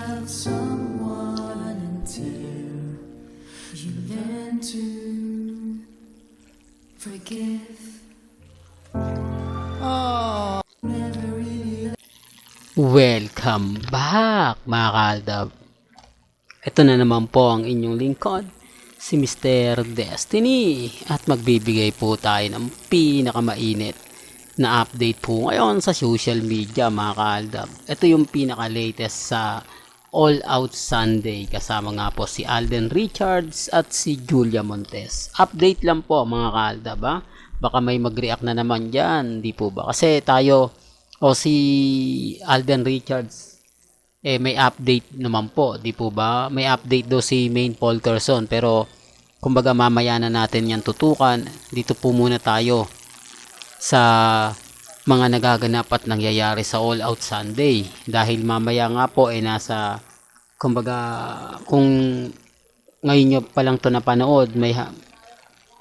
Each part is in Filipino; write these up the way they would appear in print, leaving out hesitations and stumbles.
love someone until you learn to forgive. Never really. Welcome back mga kaaldab. Ito na naman po ang inyong lingkod, si Mr. Destiny, at magbibigay po tayo ng pinakamainit na update po ngayon sa social media mga kaaldab. Ito yung pinaka-latest sa All Out Sunday, kasama nga po si Alden Richards at si Julia Montes. Update lang po mga kaaldab ha. Baka may mag-react na naman dyan, di po ba? Kasi tayo o si Alden Richards may update naman po, di po ba? May update do si Maine Polkerson, pero kumbaga mamaya na natin yan tutukan. Dito po muna tayo sa mga nagaganap at nangyayari sa All Out Sunday, dahil mamaya nga po nasa, kumbaga kung ngayon nyo pa lang to napanood, may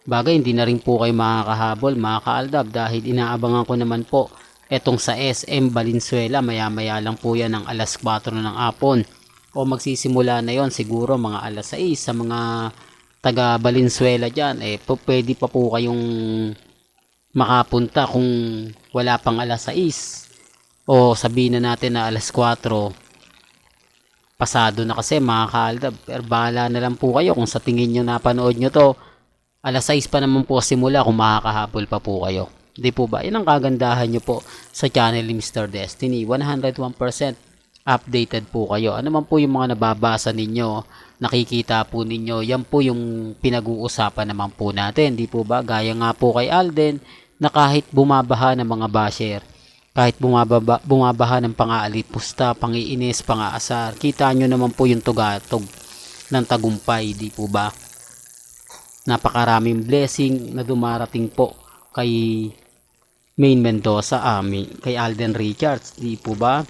bagay hindi na rin po kayo makakahabol mga kaaldab, dahil inaabangan ko naman po etong sa SM Valenzuela. Maya-maya lang po yan ng alas 4 ng hapon, o magsisimula na yon siguro mga alas 6 sa mga taga Valenzuela dyan. Pwede pa po kayong makapunta kung wala pang alas 6, o sabihin na natin na alas 4 pasado na kasi mga kaaldab. Pero bahala na lang po kayo kung sa tingin nyo napanood nyo to alas 6 pa naman po simula, kung makakahabol pa po kayo. Di po ba? Yan ang kagandahan nyo po sa channel ni Mr. Destiny. 101% updated po kayo. Ano man po yung mga nababasa ninyo, nakikita po ninyo, yan po yung pinag-uusapan naman po natin. Di po ba? Gaya nga po kay Alden, na kahit bumabaha ng mga basher, kahit bumabaha ng pang-aalit, pusta, pang-iinis, pang-aasar, kita nyo naman po yung tugatog ng tagumpay. Di po ba? Napakaraming blessing na dumarating po kay Maine Mendoza, kay Alden Richards, di po ba?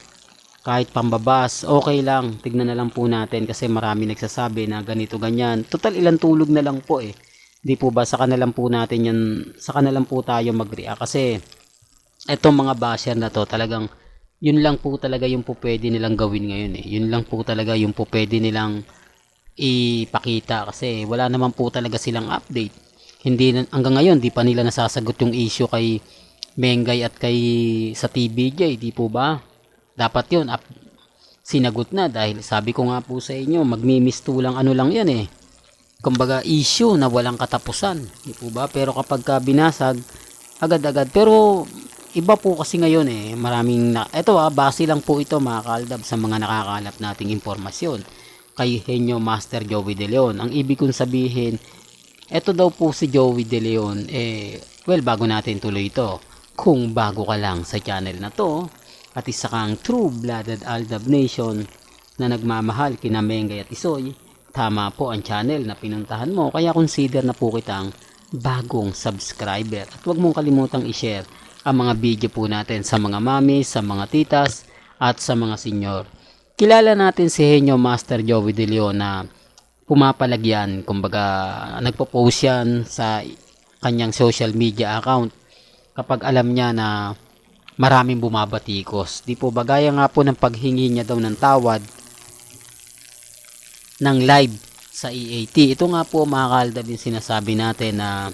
Kahit pambabas, okay lang, tignan na lang po natin, kasi marami nagsasabi na ganito ganyan. Total ilang tulog na lang po di po ba? Saka na lang po natin yan, saka na lang po tayo mag-react, kasi etong mga basher na to, talagang yun lang po talaga yung po pwede nilang gawin ngayon Yun lang po talaga yung po pwede nilang ipakita, kasi wala naman po talaga silang update. Hindi hanggang ngayon di pa nila nasasagot yung issue kay Mengay at kay sa TBJ, di po ba? Dapat yun sinagot na, dahil sabi ko nga po sa inyo, magmimistulang ano lang yan kumbaga issue na walang katapusan, di po ba? Pero kapag ka binasag agad-agad, pero iba po kasi ngayon maraming eto base lang po ito mga kaaldab sa mga nakakalap nating impormasyon kay Henyo Master Joey De Leon. Ang ibig kong sabihin, eto daw po si Joey De Leon, well, bago natin tuloy ito, kung bago ka lang sa channel na to, at isa kang true-blooded Aldab Nation na nagmamahal kina Mengay at Isoy, tama po ang channel na pinuntahan mo, kaya consider na po kitang bagong subscriber. At huwag mong kalimutang i-share ang mga video po natin sa mga mami, sa mga titas, at sa mga senyor. Kilala natin si Henyo Master Joey De Leon na pumapalagyan, kumbaga nagpo-post yan sa kanyang social media account kapag alam niya na maraming bumabatikos. Di po ba? Gaya nga po ng paghingi niya daw ng tawad ng live sa EAT. Ito nga po mga kaaldab yung sinasabi natin na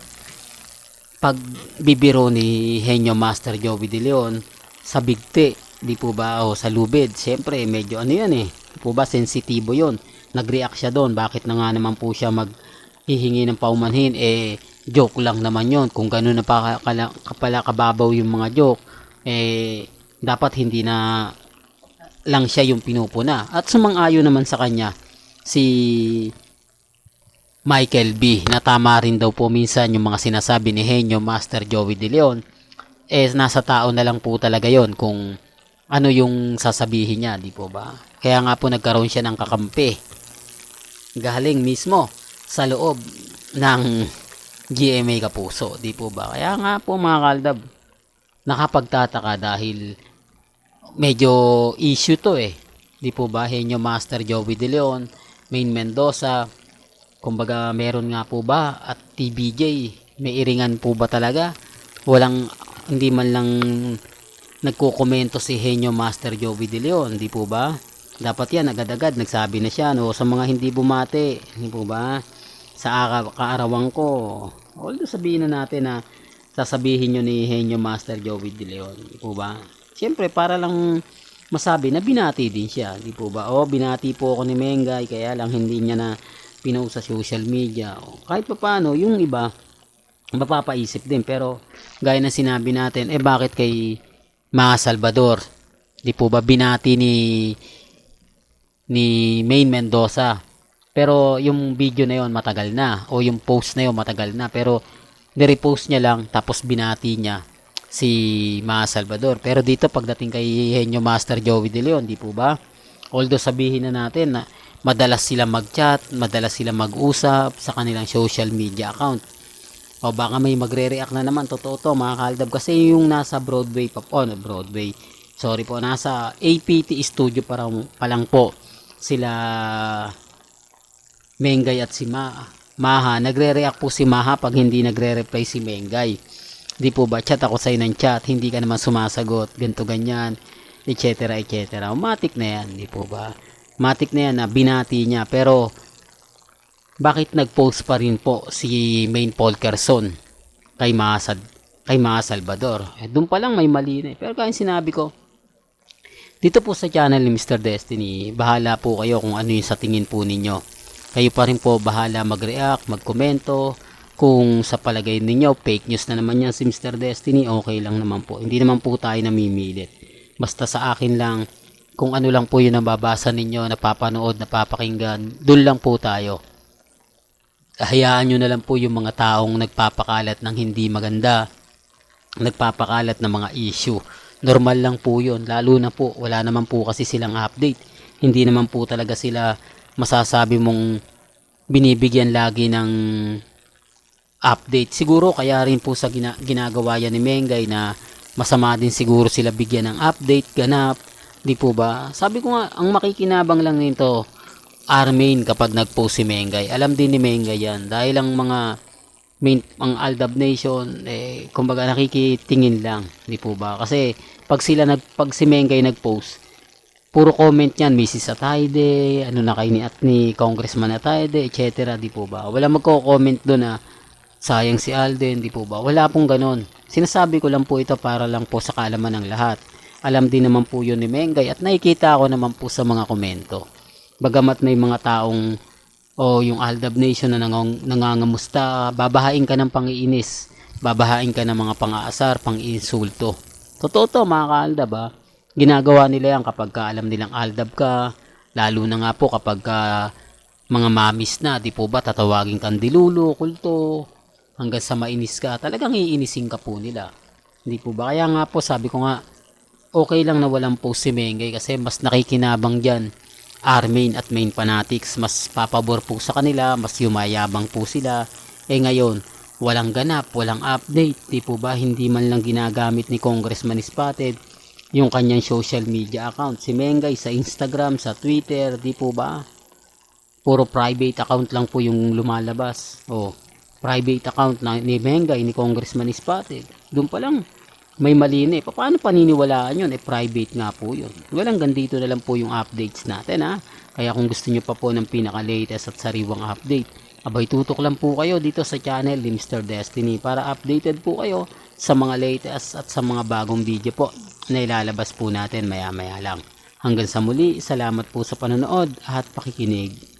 pagbibiro ni Henyo Master Joey De Leon sa bigti, di po ba, o sa lubid. Siyempre medyo ano yan di po ba, sensitibo yon. Nag-react siya doon. Bakit na nga naman po siya maghihingi ng paumanhin? Joke lang naman yon. Kung gano'n na pala kababaw yung mga joke, dapat hindi na lang siya yung pinupuna. At sumang-ayon naman sa kanya si Michael B. na tama rin daw po minsan yung mga sinasabi ni Henyo Master Joey De Leon. Nasa tao na lang po talaga yon kung ano yung sasabihin niya, di po ba? Kaya nga po nagkaroon siya ng kakampi galing mismo sa loob ng GMA Kapuso, di po ba? Kaya nga po mga kaaldab, nakapagtataka dahil medyo issue to di po ba? Henyo Master Joey De Leon, Maine Mendoza, kumbaga meron nga po ba, at TBJ, may iringan po ba talaga? Hindi man lang nagkukomento si Henyo Master Joey De Leon, di po ba? Dapat yan, agad-agad nagsabi na siya, no? Sa mga hindi bumati, hindi po ba? Sa kaarawan ko, although sabihin na natin na sasabihin nyo ni Henyo Master Joey De Leon, hindi po ba? Siyempre, para lang masabi na binati din siya, hindi po ba? O, binati po ako ni Mengay, kaya lang hindi niya na pinost sa social media. O, kahit pa paano, yung iba, mapapaisip din. Pero, gaya na sinabi natin, bakit kay Mga Salvador? Di po ba binati ni Main Mendoza? Pero, yung video na yon matagal na. O yung post na yon matagal na. Pero, nirepost niya lang, tapos binati niya si Mga Salvador. Pero dito, pagdating kay Henyo Master Joey De Leon, di po ba? Although sabihin na natin na madalas sila mag-chat, madalas sila mag-usap sa kanilang social media account. O baka may magre-react na naman, totoo to mga kaaldab, kasi yung nasa Broadway pa po, Broadway, sorry po, nasa APT studio pa lang po sila Mengay at si Maha. Nagre-react po si Maha pag hindi nagre-reply si Mengay. Di po ba, chat ako sa'yo ng chat, hindi ka naman sumasagot, ganto ganyan, etc. etc. Matik na yan, di po ba? Matik na yan na binati niya, pero bakit nag-post pa rin po si Main Polkerson kay Mga Salvador? Doon pa lang may mali na. Pero kaya sinabi ko, dito po sa channel ni Mr. Destiny, bahala po kayo kung ano yung sa tingin po ninyo. Kayo pa rin po bahala mag-react, mag-komento. Kung sa palagay ninyo, fake news na naman yan si Mr. Destiny, okay lang naman po. Hindi naman po tayo namimilit. Basta sa akin lang, kung ano lang po yung nababasa ninyo, napapanood, napapakinggan, doon lang po tayo. Hayaan nyo na lang po yung mga taong nagpapakalat ng hindi maganda, nagpapakalat ng mga issue. Normal lang po yun, lalo na po, wala naman po kasi silang update. Hindi naman po talaga sila masasabi mong binibigyan lagi ng update. Siguro kaya rin po sa ginagawa yan ni Mengay na masama din siguro sila bigyan ng update, ganap. Di po ba? Sabi ko nga, ang makikinabang lang nito, Armain kapag nag-post si Mengay. Alam din ni Mengay yan. Dahil ang mga ang Aldab Nation, kumbaga nakikitingin lang. Di po ba? Kasi pag si Mengay nag-post, puro comment yan, Mrs. Atayde, ano na kay ni Congressman Atayde, etc. Di po ba? Wala magko-comment doon na sayang si Alden, di po ba? Wala pong ganon. Sinasabi ko lang po ito para lang po sa kaalaman ng lahat. Alam din naman po yun ni Mengay at nakikita ko naman po sa mga komento. Bagamat may mga taong yung Aldab Nation na nangangamusta, babahain ka ng pangiinis, babahain ka ng mga pang-aasar, pang-insulto. Totoo to mga ka-Aldab ha. Ginagawa nila yan kapag alam nilang Aldab ka, lalo na nga po kapag mga mamis na, di po ba, tatawagin kang dilulo, kulto, hanggang sa mainis ka, talagang iinisin ka po nila. Hindi po ba? Kaya nga po sabi ko nga, okay lang na walang post si Mengay kasi mas nakikinabang dyan Armain at Main Fanatics, mas papabor po sa kanila, mas yumayabang po sila. Ngayon, walang ganap, walang update, di po ba? Hindi man lang ginagamit ni Congressman Spotted yung kanyang social media account. Si Mengay sa Instagram, sa Twitter, di po ba? Puro private account lang po yung lumalabas. Private account ni Mengay, ni Congressman Spotted. Doon pa lang may mali na. Paano paniniwalaan yun? Private nga po yun. Walang gandito na lang po yung updates natin ha. Kaya kung gusto nyo pa po ng pinaka-latest at sariwang update, abay tutok lang po kayo dito sa channel ni Mr. Destiny para updated po kayo sa mga latest at sa mga bagong video po na ilalabas po natin maya maya lang. Hanggang sa muli, salamat po sa panonood at pakikinig.